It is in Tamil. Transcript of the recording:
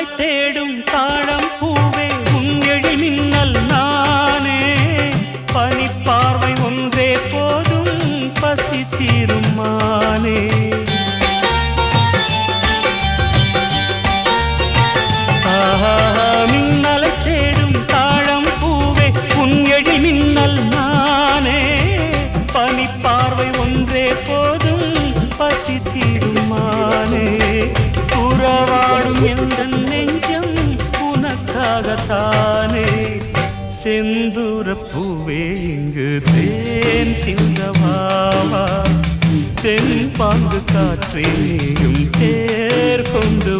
மின்னலை தேடும் தாழம் பூவே உன் எழில் மின்னல் நானே பனிப்பார்வை ஒன்றே போதும் பசி தீரும் மானே மின்னலை தேடும் தாழம் பூவே உன் எழில் மின்னல் நானே பனிப்பார்வை ஒன்றே போதும் பசி தீரும் மானே உறவாடும் எந்த நெஞ்சம் உனக்காகத்தானே செந்தூர பூவே இங்கு தேன் சிந்தவாவா தென் பாங்கு காற்றே நீயும் தேர் கொண்டு